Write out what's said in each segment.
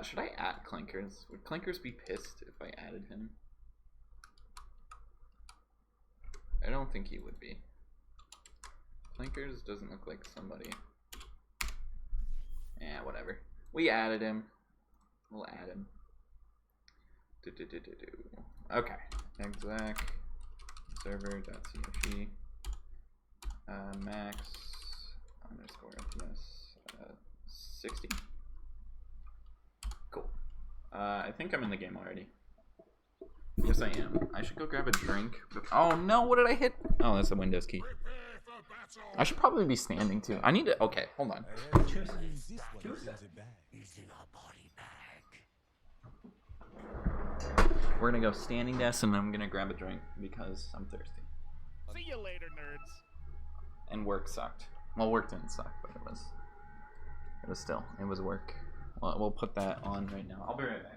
Should I add Clinkers? Would Clinkers be pissed if I added him? I don't think he would be. Clinkers doesn't look like somebody. Yeah, whatever. We added him. We'll add him. Okay. Exec server.cfg max underscore fps 60. Cool. I think I'm in the game already. Yes, I am. I should go grab a drink. Oh no, what did I hit? Oh, that's the Windows key. I should probably be standing too. I need to. Okay, hold on. We're gonna go standing desk and I'm gonna grab a drink because I'm thirsty. See you later, nerds. And work sucked. Well, work didn't suck, but it was work. Well, we'll put that on right now. I'll be right back.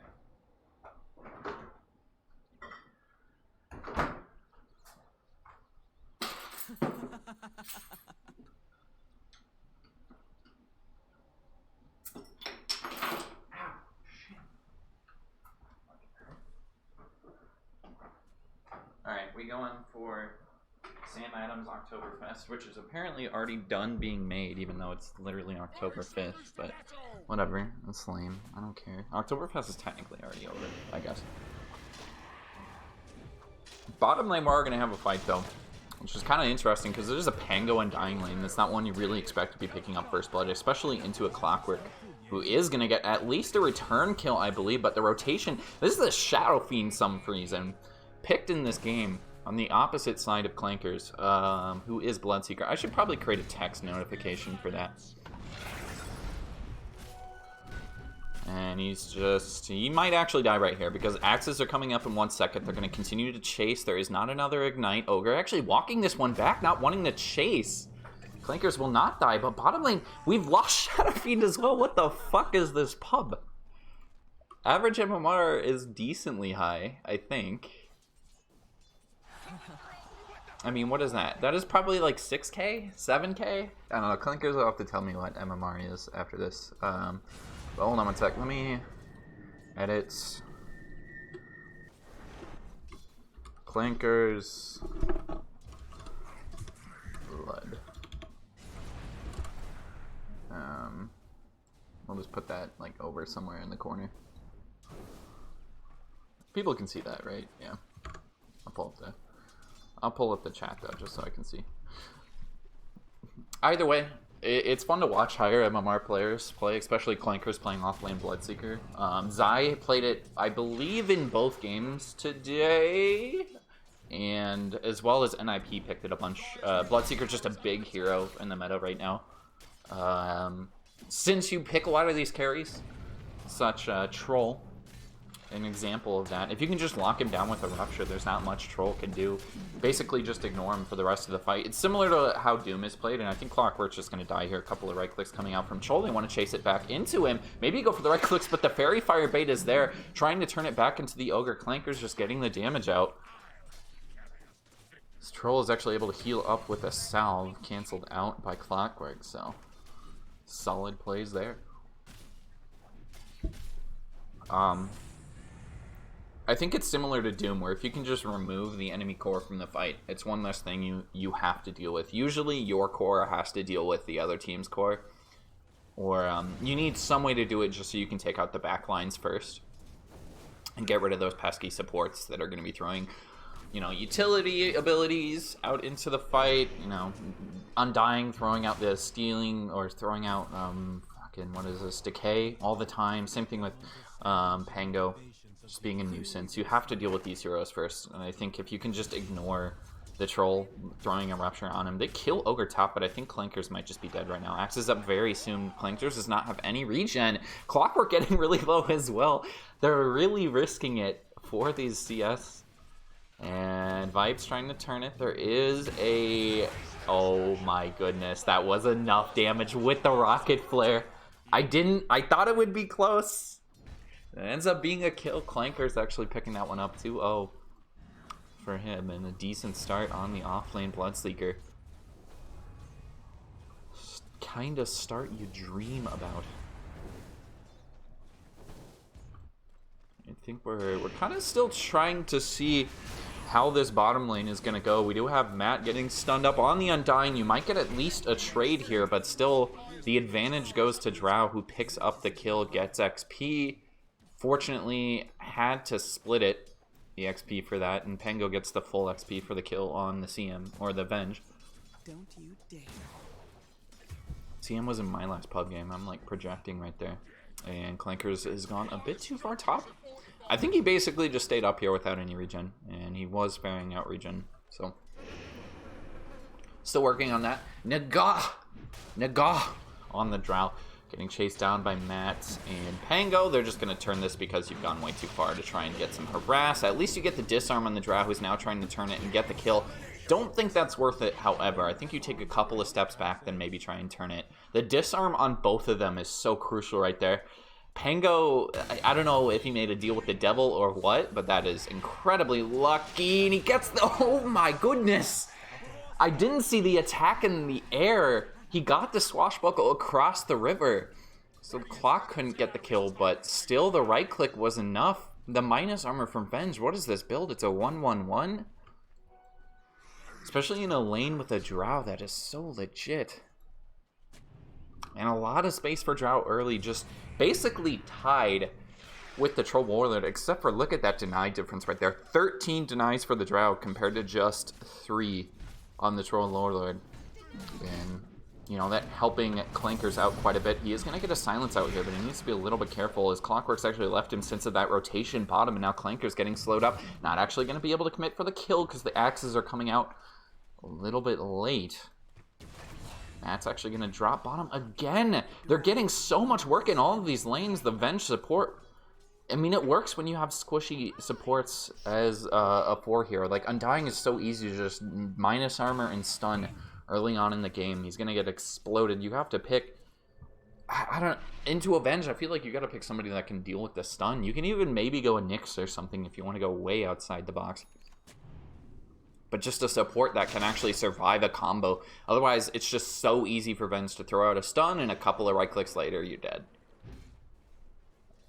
Alright, we going for Sam Adams Oktoberfest, which is apparently already done being made, even though it's literally October 5th, but whatever, that's lame. I don't care. Oktoberfest is technically already over, I guess. Bottom lane, we're going to have a fight, though, which is kind of interesting, because there's a Pango and Dying lane. That's not one you really expect to be picking up first blood, especially into a Clockwork, who is going to get at least a return kill, I believe, but the rotation, this is a Shadow Fiend some reason, picked in this game on the opposite side of Clankers, who is Bloodseeker. I should probably create a text notification for that. And he might actually die right here because axes are coming up in 1 second. They're going to continue to chase. There is not another Ignite. Ogre actually walking this one back, not wanting to chase. Clankers will not die, but bottom lane, we've lost Shadow Fiend as well. What the fuck is this pub? Average MMR is decently high, I think. I mean, what is that? That is probably like 6k? 7k? I don't know. Clinkers will have to tell me what MMR is after this. But hold on one sec. Let me edit. Clinkers. Blood. I'll just put that like over somewhere in the corner. People can see that, right? Yeah. I'll pull up the chat though, just so I can see. Either way, it's fun to watch higher MMR players play, especially Clankers playing offlane Bloodseeker. Zai played it, I believe, in both games today, and as well as NIP picked it a bunch. Bloodseeker's just a big hero in the meta right now. Since you pick a lot of these carries, such Troll, an example of that. If you can just lock him down with a Rupture, there's not much Troll can do. Basically just ignore him for the rest of the fight. It's similar to how Doom is played, and I think Clockwork's just going to die here. A couple of right clicks coming out from Troll. They want to chase it back into him. Maybe go for the right clicks, but the Fairy Fire bait is there, trying to turn it back into the Ogre. Clanker's just getting the damage out. This Troll is actually able to heal up with a Salve, canceled out by Clockwork, so solid plays there. I think it's similar to Doom, where if you can just remove the enemy core from the fight, it's one less thing you have to deal with. Usually your core has to deal with the other team's core, or you need some way to do it just so you can take out the back lines first and get rid of those pesky supports that are going to be throwing, you know, utility abilities out into the fight. You know, Undying throwing out the stealing, or throwing out fucking, what is this, Decay all the time. Same thing with Pango. Just being a nuisance. You have to deal with these heroes first, and I think if you can just ignore the Troll throwing a Rupture on him, they kill Ogre top, but I think Clankers might just be dead right now. Axe is up very soon. Clankers does not have any regen. Clockwork getting really low as well. They're really risking it for these CS. And Vibe's trying to turn it. There is a... Oh my goodness, that was enough damage with the Rocket Flare. I thought it would be close. It ends up being a kill. Clanker's actually picking that one up 2-0 for him, and a decent start on the offlane Bloodseeker. Kind of start you dream about. I think we're kind of still trying to see how this bottom lane is going to go. We do have Matt getting stunned up on the Undying. You might get at least a trade here, but still the advantage goes to Drow, who picks up the kill, gets XP. Fortunately, had to split it, the XP for that, and Pango gets the full XP for the kill on the CM, or the Venge. Don't you dare. CM was in my last pub game. I'm like projecting right there. And Clankers has gone a bit too far top. I think he basically just stayed up here without any regen, and he was sparing out regen, so still working on that. Naga on the Drow, getting chased down by Matt and Pango. They're just going to turn this because you've gone way too far to try and get some harass. At least you get the disarm on the Drow, who's now trying to turn it and get the kill. Don't think that's worth it, however. I think you take a couple of steps back, then maybe try and turn it. The disarm on both of them is so crucial right there. Pango, I don't know if he made a deal with the devil or what, but that is incredibly lucky, and he gets the... Oh my goodness! I didn't see the attack in the air. He got the swashbuckle across the river, so the clock couldn't get the kill, but still the right click was enough. The minus armor from Venge, what is this build? It's a 1-1-1? Especially in a lane with a Drow, that is so legit. And a lot of space for Drow early, just basically tied with the Troll Warlord, except for look at that deny difference right there. 13 denies for the Drow compared to just 3 on the Troll Warlord. And, you know, that helping Clankers out quite a bit. He is going to get a silence out here, but he needs to be a little bit careful, as Clockwork's actually left him since of that rotation bottom, and now Clankers getting slowed up. Not actually going to be able to commit for the kill because the axes are coming out a little bit late. Matt's actually going to drop bottom again. They're getting so much work in all of these lanes. The Venge support, I mean, it works when you have squishy supports as a 4 here. Like, Undying is so easy to just minus armor and stun early on in the game. He's going to get exploded. You have to pick, I don't, into Avenge, I feel like you got to pick somebody that can deal with the stun. You can even maybe go a Nyx or something if you want to go way outside the box. But just a support that can actually survive a combo. Otherwise, it's just so easy for Venge to throw out a stun, and a couple of right clicks later, you're dead.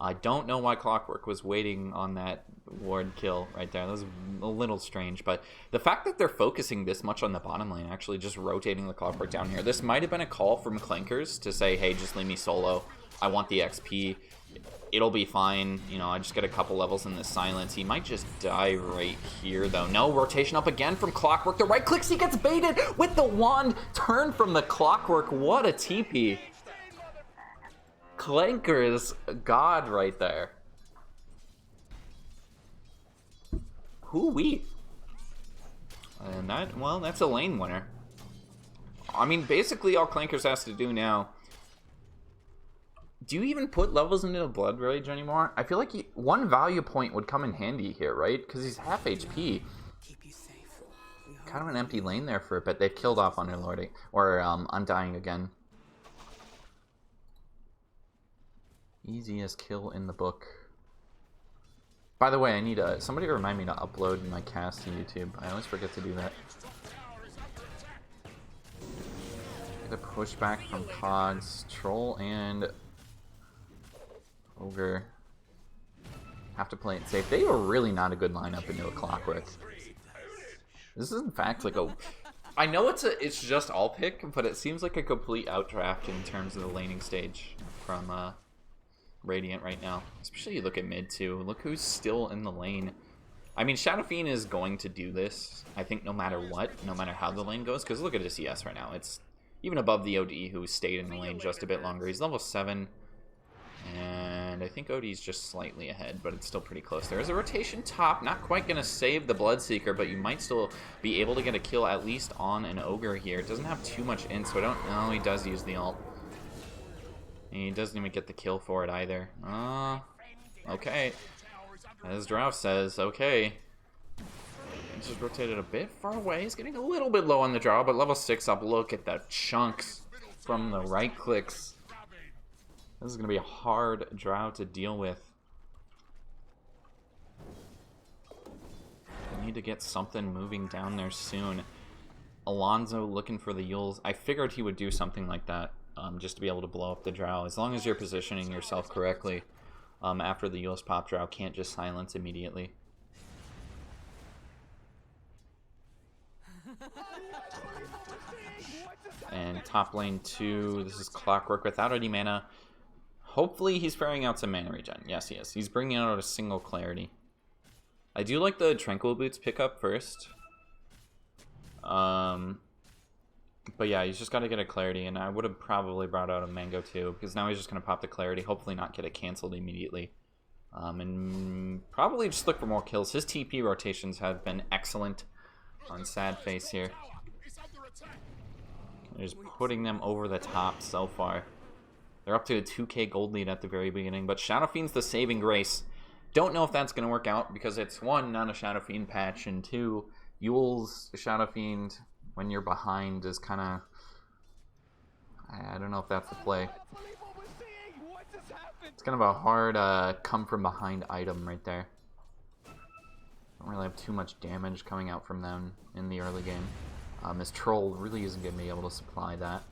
I don't know why Clockwork was waiting on that ward kill right there. That was a little strange, but the fact that they're focusing this much on the bottom lane, actually just rotating the Clockwork down here, this might have been a call from Clankers to say, hey, just leave me solo. I want the XP. It'll be fine. You know, I just get a couple levels in the silence. He might just die right here, though. No, rotation up again from Clockwork. The right clicks, he gets baited with the wand. Turn from the Clockwork. What a TP. Clankers, God right there. Hoo-wee. And that, well, that's a lane winner. I mean, basically all Clankers has to do now. Do you even put levels into the Blood Rage anymore? I feel like one value point would come in handy here, right? Because he's half HP. Kind of an empty lane there for a bit. They've killed off Underlording, or Undying again. Easiest kill in the book. By the way, I need somebody remind me to upload my cast to YouTube. I always forget to do that. Get a pushback from Cogs, Troll, and Ogre have to play it safe. They are really not a good lineup into a Clockwork. This is in fact like a... I know it's just all pick, but it seems like a complete outdraft in terms of the laning stage from Radiant right now. Especially you look at mid too. Look who's still in the lane. I mean, Shadow Fiend is going to do this, I think, no matter what, no matter how the lane goes, because look at his CS right now. It's even above the OD, who stayed in the lane just a bit longer. He's level 7. And I think OD's just slightly ahead, but it's still pretty close. There is a rotation top. Not quite going to save the Bloodseeker, but you might still be able to get a kill at least on an Ogre here. It doesn't have too much int, so I don't know. He does use the ult. And he doesn't even get the kill for it either. Okay. As Drow says, okay. He just rotated a bit far away. He's getting a little bit low on the Drow, but level 6 up. Look at the chunks from the right clicks. This is going to be a hard Drow to deal with. We need to get something moving down there soon. Alonso looking for the Yules. I figured he would do something like that, just to be able to blow up the Drow. As long as you're positioning yourself correctly, after the Eul's pop drow can't just silence immediately. And top lane 2, this is Clockwork without any mana. Hopefully he's ferrying out some mana regen. Yes, he is. He's bringing out a single Clarity. I do like the Tranquil Boots pickup first. But yeah, he's just got to get a Clarity, and I would have probably brought out a Mango too, because now he's just going to pop the Clarity, hopefully not get it cancelled immediately. And probably just look for more kills. His TP rotations have been excellent on Sad Face here. They're just putting them over the top so far. They're up to a 2k gold lead at the very beginning, but Shadow Fiend's the saving grace. Don't know if that's going to work out, because it's 1, not a Shadow Fiend patch, and 2, Eul's Shadow Fiend, when you're behind, is kind of... I don't know if that's the play. It's kind of a hard come from behind item right there. Don't really have too much damage coming out from them in the early game. His Troll really isn't going to be able to supply that.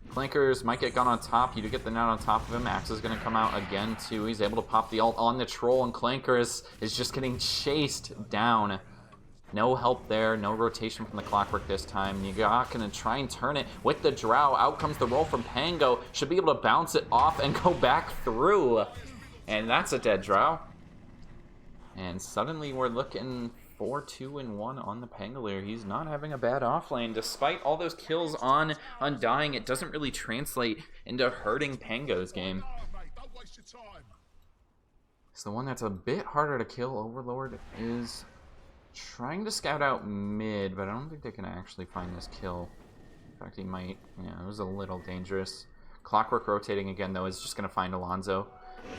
Clankers might get gone on top. You do get the net on top of him. Axe is going to come out again too. He's able to pop the ult on the Troll, and Clankers is just getting chased down. No help there, no rotation from the Clockwork this time. Nigak gonna try and turn it with the Drow. Out comes the roll from Pango. Should be able to bounce it off and go back through. And that's a dead Drow. And suddenly we're looking 4-2-1 on the Pangolier. He's not having a bad offlane. Despite all those kills on Undying, it doesn't really translate into hurting Pango's game. So the one that's a bit harder to kill, Overlord, is trying to scout out mid, but I don't think they can actually find this kill. In fact, he might. Yeah, it was a little dangerous. Clockwork rotating again, though, is just going to find Alonso.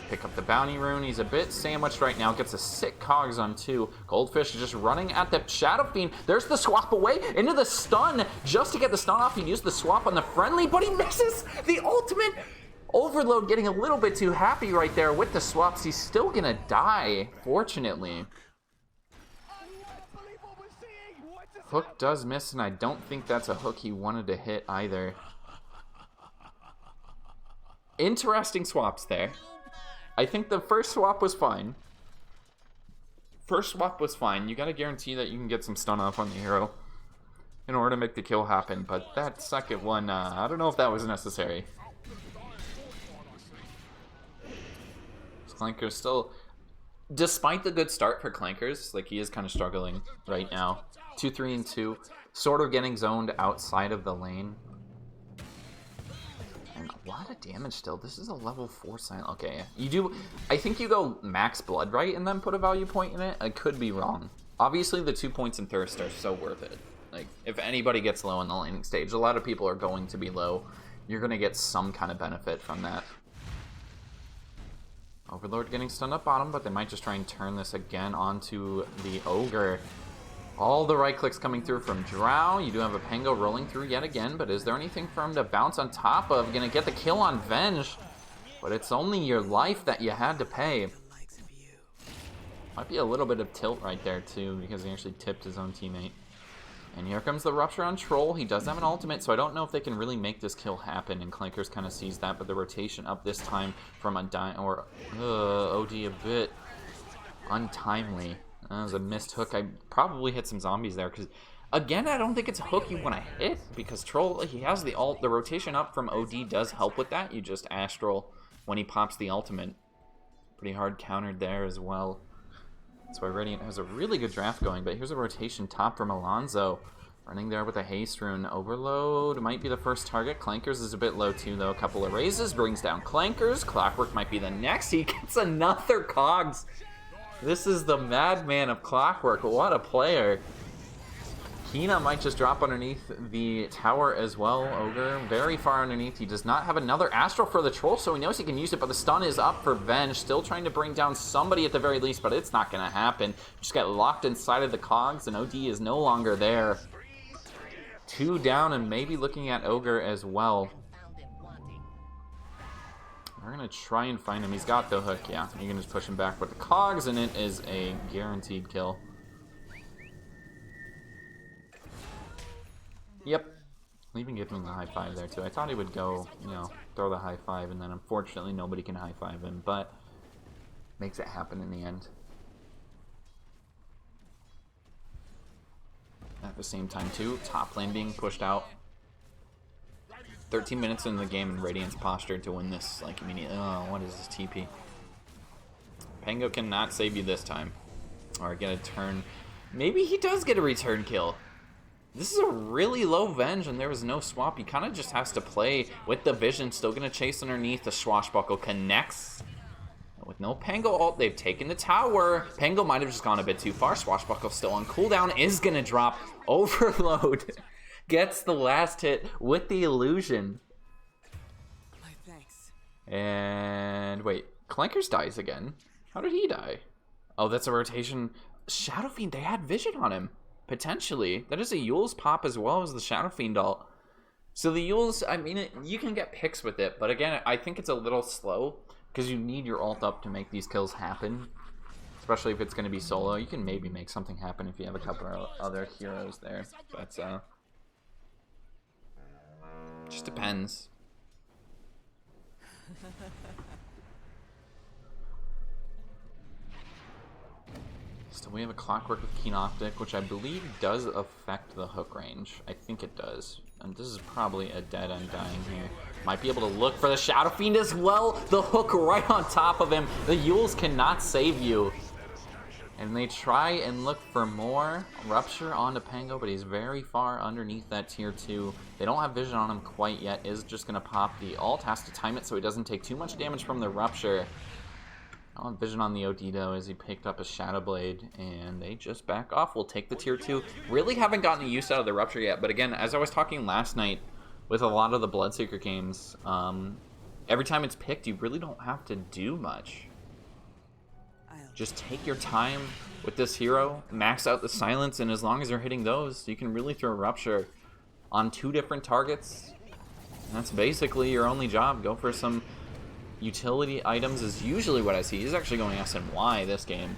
Pick up the bounty rune. He's a bit sandwiched right now. Gets a sick cogs on 2. Goldfish is just running at the Shadow Fiend. There's the swap away into the stun. Just to get the stun off, he used the swap on the friendly, but he misses the ultimate. Overload getting a little bit too happy right there with the swaps. He's still going to die, fortunately. Hook does miss, and I don't think that's a hook he wanted to hit either. Interesting swaps there. I think the first swap was fine. You gotta guarantee that you can get some stun off on the hero in order to make the kill happen, but that second one, I don't know if that was necessary. Clanker's still, despite the good start for Clankers, like, he is kind of struggling right now. 2-3-2, sort of getting zoned outside of the lane. And a lot of damage still. This is a level 4 silent. Okay, you do, I think you go max blood, right, and then put a value point in it? I could be wrong. Obviously, the 2 points in Thirst are so worth it. Like, if anybody gets low in the laning stage, a lot of people are going to be low. You're going to get some kind of benefit from that. Overlord getting stunned up bottom, but they might just try and turn this again onto the Ogre. All the right clicks coming through from Drow. You do have a Pango rolling through yet again, but is there anything for him to bounce on top of? Gonna get the kill on Venge, but it's only your life that you had to pay. Might be a little bit of tilt right there too, because he actually tipped his own teammate. And here comes the Rupture on Troll. He does have an ultimate, so I don't know if they can really make this kill happen, and Clankers kind of sees that, but the rotation up this time from Undying, or OD a bit untimely. That was a missed hook. I probably hit some zombies there, because, again, I don't think it's a hook you want to hit, because Troll, he has the ult. The rotation up from OD does help with that. You just Astral when he pops the ultimate. Pretty hard countered there as well. That's why Radiant has a really good draft going, but here's a rotation top from Alonso. Running there with a haste rune. Overload might be the first target. Clankers is a bit low too, though. A couple of raises brings down Clankers. Clockwork might be the next. He gets another cogs. This is the madman of Clockwork. What a player. Kina might just drop underneath the tower as well. Ogre very far underneath. He does not have another Astral for the Troll, so he knows he can use it, but the stun is up for Venge. Still trying to bring down somebody at the very least, but it's not going to happen. Just get locked inside of the cogs, and OD is no longer there. 2 down, and maybe looking at Ogre as well. We're going to try and find him. He's got the hook, yeah. You can just push him back with the cogs, and it is a guaranteed kill. Yep. Even giving him the high five there, too. I thought he would go, you know, throw the high five, and then unfortunately nobody can high five him. But makes it happen in the end. At the same time, too, top lane being pushed out. 13 minutes into the game, and Radiant's postured to win this, like, immediately. Oh, what is this TP? Pango cannot save you this time. Or get a turn. Maybe he does get a return kill. This is a really low Venge, and there was no swap. He kind of just has to play with the vision. Still going to chase underneath. The Swashbuckle connects. With no Pango ult, they've taken the tower. Pango might have just gone a bit too far. Swashbuckle still on cooldown. Is going to drop. Overload. Gets the last hit with the illusion. Thanks. And wait, Clankers dies again. How did he die? Oh, that's a rotation. Shadow Fiend, they had vision on him. Potentially. That is a Eul's pop as well as the Shadow Fiend ult. So the Eul's, I mean, you can get picks with it. But again, I think it's a little slow. Because you need your ult up to make these kills happen. Especially if it's going to be solo. You can maybe make something happen if you have a couple of other heroes there. But, just depends. So we have a Clockwork with Keen Optic, which I believe does affect the hook range. I think it does. And this is probably a dead Undying here. Might be able to look for the Shadow Fiend as well. The hook right on top of him. The Euls cannot save you. And they try and look for more Rupture onto Pango, but he's very far underneath that tier 2. They don't have vision on him quite yet. Is just going to pop the ult. Has to time it so he doesn't take too much damage from the Rupture. I don't have vision on the Odito as he picked up a Shadow Blade, and they just back off. We'll take the tier 2. Really haven't gotten the use out of the Rupture yet, but again, as I was talking last night with a lot of the Bloodseeker games, every time it's picked, you really don't have to do much. Just take your time with this hero, max out the silence, and as long as you're hitting those, you can really throw Rupture on 2 different targets. And that's basically your only job. Go for some utility items is usually what I see. He's actually going SNY this game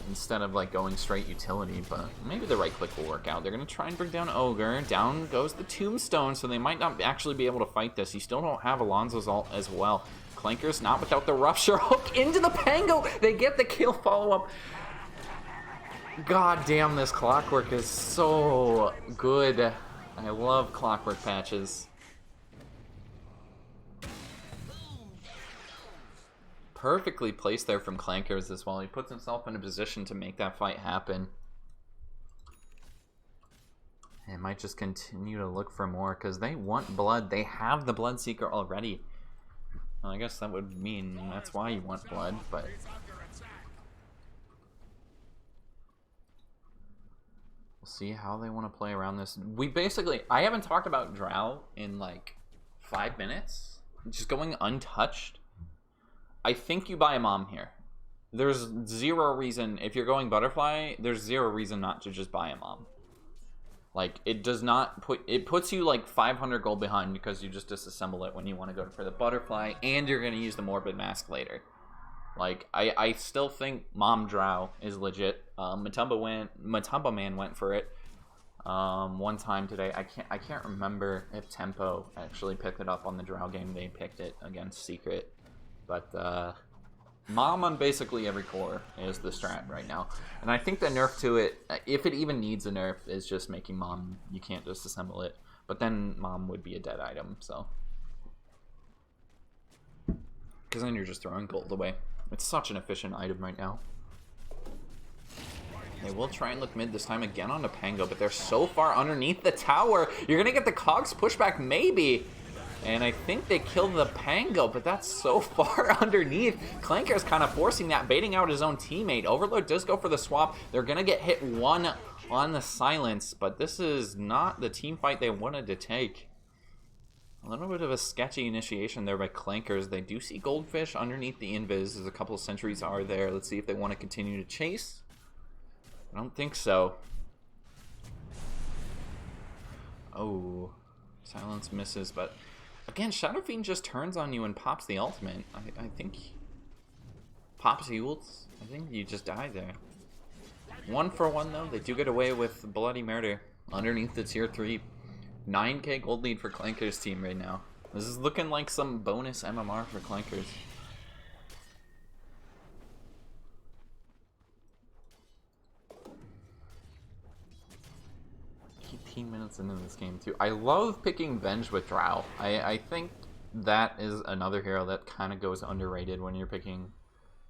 instead of like going straight utility, but maybe the right click will work out. They're going to try and bring down Ogre. Down goes the Tombstone, so they might not actually be able to fight this. You still don't have Alonso's ult as well. Clankers not without the Rupture. Hook into the Pango. They get the kill follow-up. God damn, this Clockwork is so good. I love Clockwork patches. Perfectly placed there from Clankers as well. He puts himself in a position to make that fight happen. They might just continue to look for more because they want blood. They have the Bloodseeker already. Well, I guess that would mean that's why you want blood, but we'll see how they want to play around this. I haven't talked about Drow in like 5 minutes. Just going untouched. I think you buy a Mom here. There's zero reason, if you're going Butterfly, there's zero reason not to just buy a Mom. Like, it does not it puts you like 500 gold behind because you just disassemble it when you want to go for the Butterfly, and you're going to use the Morbid Mask later. Like, I still think Mom Drow is legit. Matumba Man went for it one time today. I can't remember if Tempo actually picked it up on the Drow game. They picked it against Secret. But Mom on basically every core is the strat right now. And I think the nerf to it, if it even needs a nerf, is just making Mom, you can't disassemble it. But then Mom would be a dead item, so. Because then you're just throwing gold away. It's such an efficient item right now. They will try and look mid this time again on the Pango, but they're so far underneath the tower. You're going to get the Cogs pushback, maybe. And I think they killed the Pango, but that's so far underneath. Clanker's kind of forcing that, baiting out his own teammate. Overload does go for the swap. They're going to get hit 1 on the silence, but this is not the team fight they wanted to take. A little bit of a sketchy initiation there by Clankers. They do see Goldfish underneath the invis. There's a couple of sentries are there. Let's see if they want to continue to chase. I don't think so. Oh, silence misses, but again, Shadow Fiend just turns on you and pops the ultimate. I think pops Eul's. I think you just die there. 1 for 1 though. They do get away with bloody murder underneath the tier 3. 9k gold lead for Clankers team right now. This is looking like some bonus MMR for Clankers. 15 minutes into this game too. I love picking Venge with Drow. I think that is another hero that kind of goes underrated when you're picking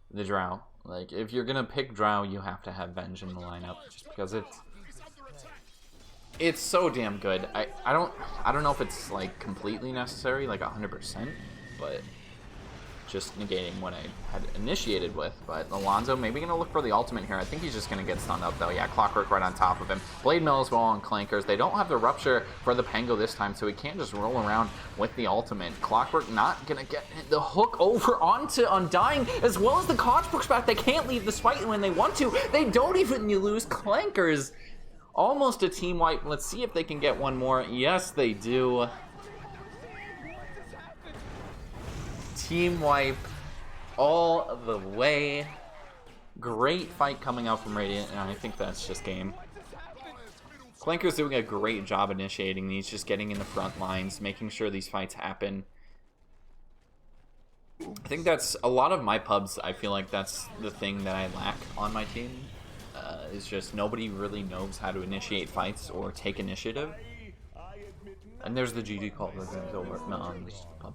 the Drow. Like, if you're gonna pick Drow, you have to have Venge in the lineup, just because it's so damn good. I don't know if it's like completely necessary, like 100%, but just negating what I had initiated with. But Alonso maybe gonna look for the ultimate here. I think he's just gonna get stunned up though. Yeah, Clockwork right on top of him. Blade Mill as well on Clankers. They don't have the Rupture for the Pango this time, so he can't just roll around with the ultimate. Clockwork not gonna get the hook over onto Undying, as well as the Kochbrook's back. They can't leave this fight when they want to. They don't even lose Clankers. Almost a team wipe. Let's see if they can get one more. Yes, they do. Team wipe all the way. Great fight coming out from Radiant, and I think that's just game. Clanker's doing a great job initiating these, just getting in the front lines, making sure these fights happen. I think that's a lot of my pubs. I feel like that's the thing that I lack on my team. Is just nobody really knows how to initiate fights or take initiative. And there's the GG call version's over. No, this is pub.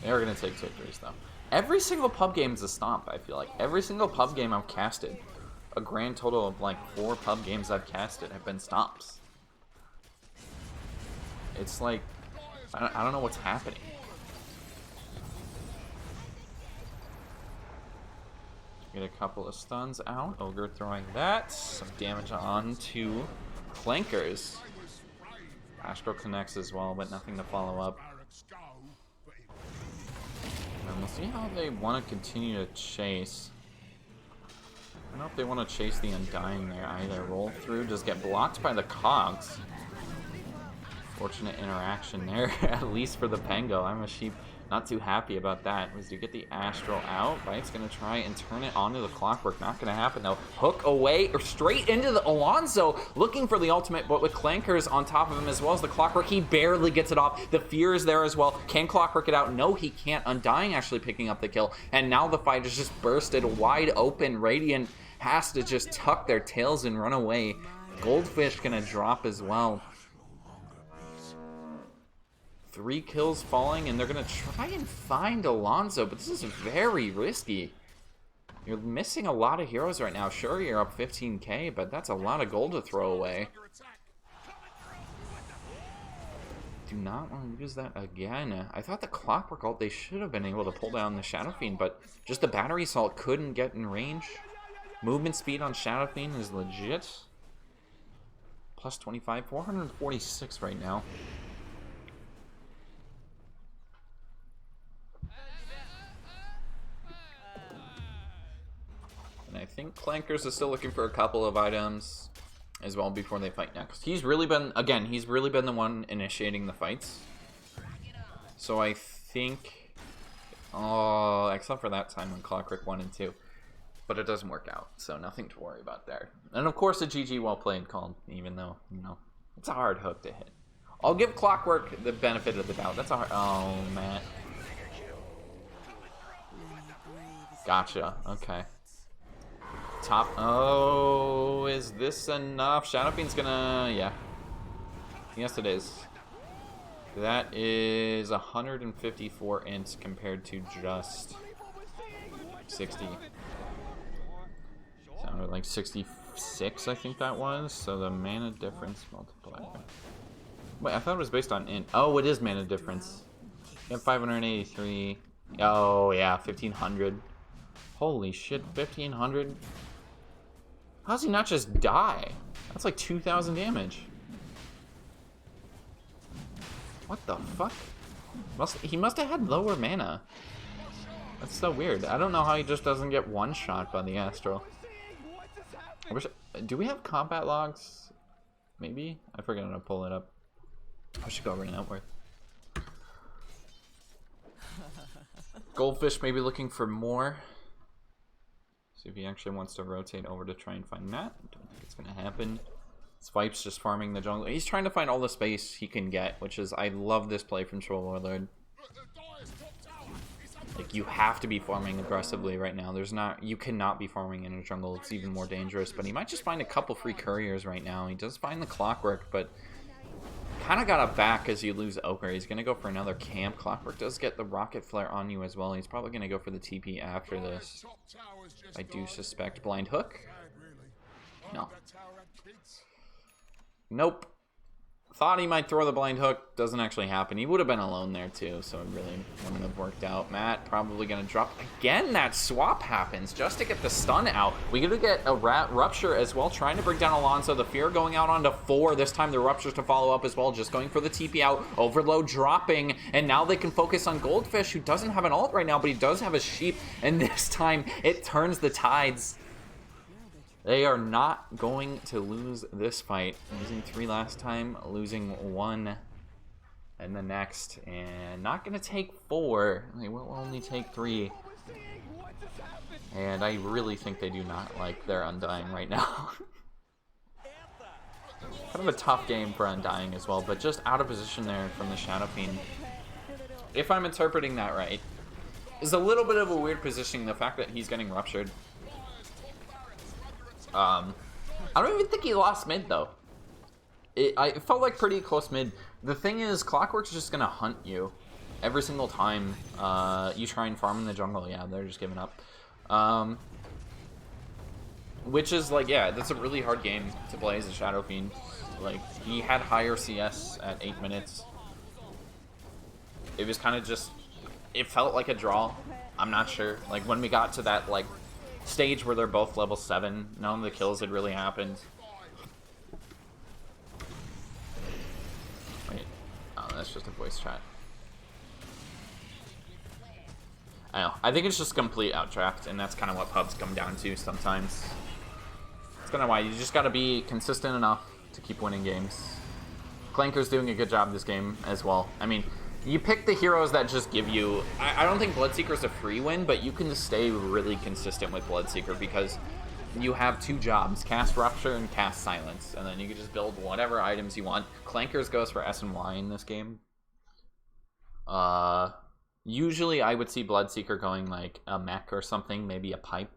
They're gonna take victories though. Every single pub game is a stomp, I feel like. Every single pub game I've casted, a grand total of like 4 pub games I've casted have been stomps. It's like, I don't know what's happening. Get a couple of stuns out. Ogre throwing that. Some damage on to Clankers. Astral connects as well, but nothing to follow up. And we'll see how they want to continue to chase. I don't know if they want to chase the Undying there either. Roll through, just get blocked by the Cogs. Fortunate interaction there, at least for the Pango. I'm a sheep. Not too happy about that. As you get the Astral out, Bite's gonna try and turn it onto the Clockwork. Not gonna happen though. Hook away, or straight into the Alonso, looking for the ultimate, but with Clankers on top of him as well as the Clockwork, he barely gets it off. The Fear is there as well. Can Clockwork it out? No, he can't. Undying actually picking up the kill, and now the fight is just bursted wide open. Radiant has to just tuck their tails and run away. Goldfish gonna drop as well. 3 kills falling, and they're gonna try and find Alonso, but this is very risky. You're missing a lot of heroes right now. Sure, you're up 15k, but that's a lot of gold to throw away. Do not want to use that again. I thought the Clockwork ult, they should have been able to pull down the Shadow Fiend, but just the Battery Assault couldn't get in range. Movement speed on Shadow Fiend is legit. Plus 25, 446 right now. And I think Clankers is still looking for a couple of items as well before they fight next. He's really been, again, he's really been the one initiating the fights. So I think, oh, except for that time when Clockwork 1 and 2. But it doesn't work out, so nothing to worry about there. And of course a GG well played called, even though, you know, it's a hard hook to hit. I'll give Clockwork the benefit of the doubt. That's a hard, oh, man. Gotcha, okay. Top, oh, is this enough? Shadow Fiend's gonna, yeah. Yes, it is. That is 154 ints compared to just 60. Sounded like 66, I think that was. So the mana difference multiplied. Wait, I thought it was based on int. Oh, it is mana difference. You have 583. Oh, yeah, 1500. Holy shit, 1500. How's he not just die? That's like 2000 damage. What the fuck? He must have had lower mana. That's so weird. I don't know how he just doesn't get one shot by the Astral. I wish, do we have combat logs? Maybe? I forgot to pull it up. I should go over to Network. Goldfish maybe looking for more. See if he actually wants to rotate over to try and find that. Don't think it's gonna happen. Swipe's just farming the jungle. He's trying to find all the space he can get, which is, I love this play from Troll Warlord. Like, you have to be farming aggressively right now. You cannot be farming in a jungle. It's even more dangerous. But he might just find a couple free couriers right now. He does find the Clockwork, but kind of got a back as you lose Ochre. He's going to go for another camp. Clockwork does get the Rocket Flare on you as well. He's probably going to go for the TP after this. I do suspect Blind Hook. No. Nope. Thought he might throw the Blind Hook. Doesn't actually happen. He would have been alone there too, so it really wouldn't have worked out. Matt probably going to drop. Again, that swap happens just to get the stun out. We going to get a Rupture as well, trying to bring down Alonso. The Fear going out onto 4. This time the Ruptures to follow up as well, just going for the TP out. Overload dropping, and now they can focus on Goldfish, who doesn't have an ult right now, but he does have a Sheep, and this time it turns the tides. They are not going to lose this fight. Losing 3 last time, losing 1 in the next, and not going to take 4. They will only take 3. And I really think they do not like their Undying right now. Kind of a tough game for Undying as well, but just out of position there from the Shadow Fiend. If I'm interpreting that right, is a little bit of a weird positioning, the fact that he's getting ruptured. I don't even think he lost mid, though. It felt like pretty close mid. The thing is, Clockwork's just going to hunt you every single time you try and farm in the jungle. Yeah, they're just giving up. Which is, like, yeah, that's a really hard game to play as a Shadow Fiend. Like, he had higher CS at 8 minutes. It was kind of just... It felt like a draw. I'm not sure. Like, when we got to that, like, stage where they're both level 7, none of the kills had really happened. Wait, oh, that's just a voice chat. I know, I think it's just complete outdraft, and that's kind of what pubs come down to sometimes. It's kind of why you just got to be consistent enough to keep winning games. Clanker's doing a good job this game as well. I mean, you pick the heroes that just give you... I don't think Bloodseeker's a free win, but you can stay really consistent with Bloodseeker because you have 2 jobs, cast Rupture and cast Silence, and then you can just build whatever items you want. Clankers goes for S and Y in this game. Usually I would see Bloodseeker going like a mech or something, maybe a pipe,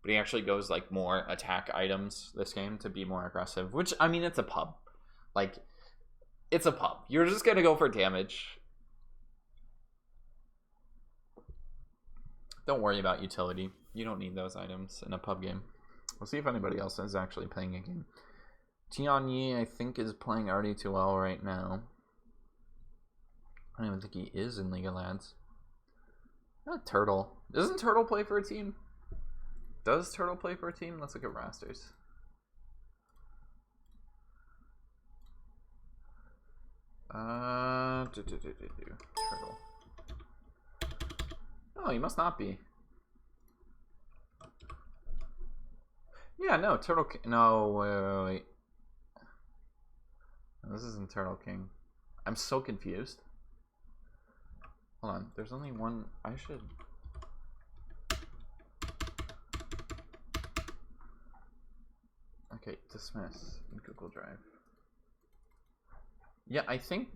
but he actually goes like more attack items this game to be more aggressive, which, I mean, it's a pub. Like, it's a pub. You're just gonna go for damage. Don't worry about utility. You don't need those items in a pub game. We'll see if anybody else is actually playing a game. Tianyi, I think, is playing RD2L right now. I don't even think he is in League of Lads. Not Turtle. Doesn't Turtle play for a team? Does Turtle play for a team? Let's look at rosters. Turtle. Oh, he must not be. Yeah, no, Turtle King. No, wait. This isn't Turtle King. I'm so confused. Hold on, there's only one. I should. Okay, dismiss in Google Drive. Yeah, I think.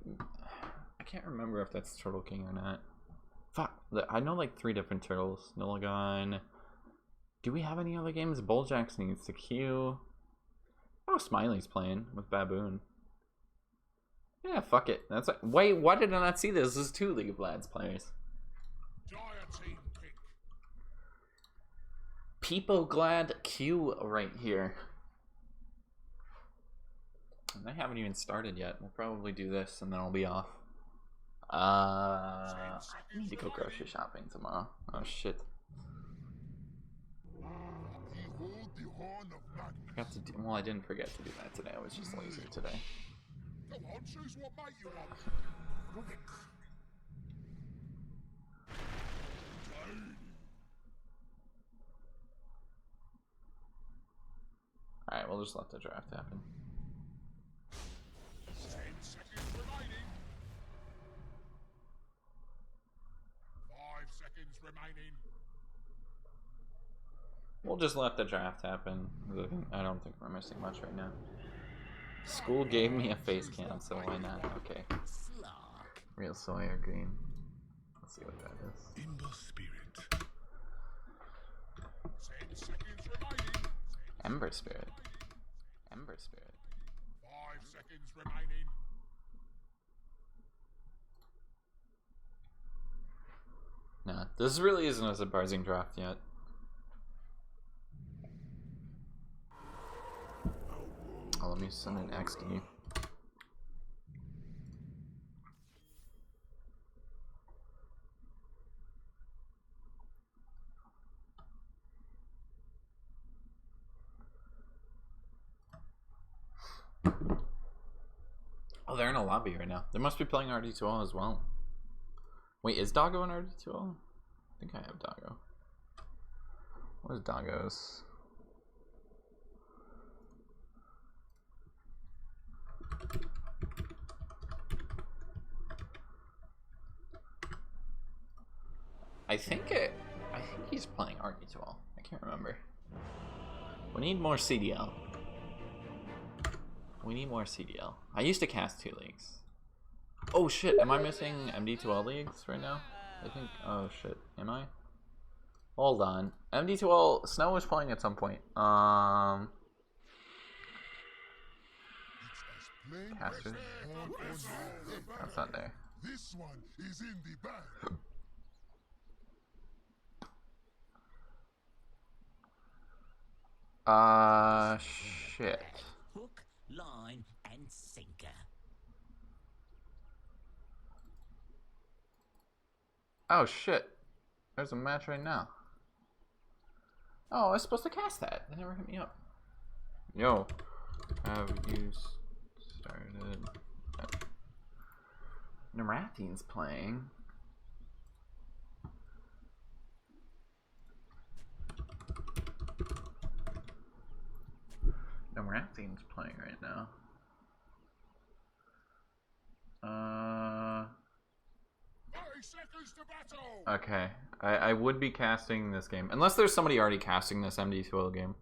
I can't remember if that's Turtle King or not. Fuck, I know like 3 different turtles. Nilligon. Do we have any other games? Bulljax needs to queue. Oh, Smiley's playing with Baboon. Yeah, fuck it. That's like, wait, why did I not see this? This is 2 League of Lads players. Peepo Glad Q right here. And they haven't even started yet. We'll probably do this and then I'll be off. I need to go grocery shopping tomorrow. Oh shit. Forgot to do, well, I didn't forget to do that today. I was just lazy today. Alright, we'll just let the draft happen. 10 seconds remaining. 5 seconds remaining. We'll just let the draft happen. I don't think we're missing much right now. School gave me a face cam, so why not? Okay. Real Sawyer Green. see what that is. In the spirit. 10 seconds remaining. Ember Spirit. Ember Spirit. 5 seconds remaining. Nah, this really isn't a surprising draft yet. Oh, let me send an X to you. Oh, they're in a lobby right now. They must be playing RD2L as well. Wait, is Doggo in RD2L? I think I have Doggo. What is Doggo's? I think he's playing RD2L. I can't remember. We need more CDL. We need more CDL. I used to cast 2 leagues. Oh shit, am I missing MD2L leagues right now? I think, oh shit, am I? Hold on. MD2L, Snow was playing at some point. Casters? That's not there. This one is in the bag. Shit. Hook, line, and sinker. Oh shit. There's a match right now. Oh, I was supposed to cast that. They never hit me up. Yo. Have you started? Narathine's playing. Narathine's playing right now. 30 seconds to battle. Okay. I would be casting this game. Unless there's somebody already casting this MD2L game.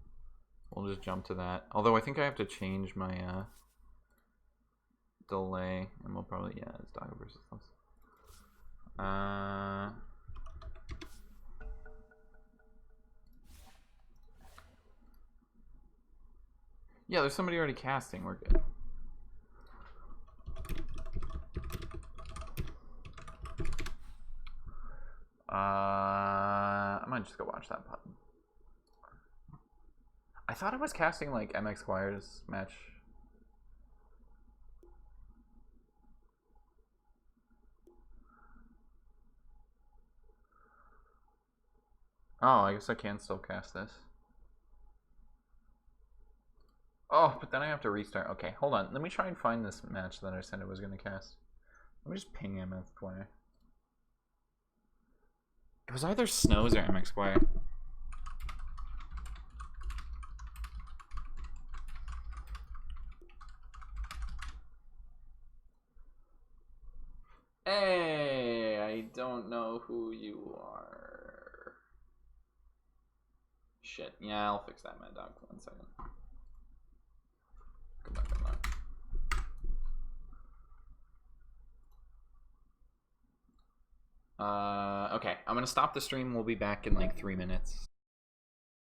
We'll just jump to that. Although I think I have to change my delay. And we'll probably, yeah, it's Doggo versus us. Yeah, there's somebody already casting. We're good. I might just go watch that pod. I thought I was casting like MX Squires match. Oh, I guess I can still cast this. Oh, but then I have to restart. Okay, hold on. Let me try and find this match that I said I was going to cast. Let me just ping MX Squire. It was either Snows or MX Squire. Hey, I don't know who you are. Shit. Yeah, I'll fix that, Mad Dog. 1 second. Go back on that. Okay, I'm gonna stop the stream. We'll be back in like 3 minutes.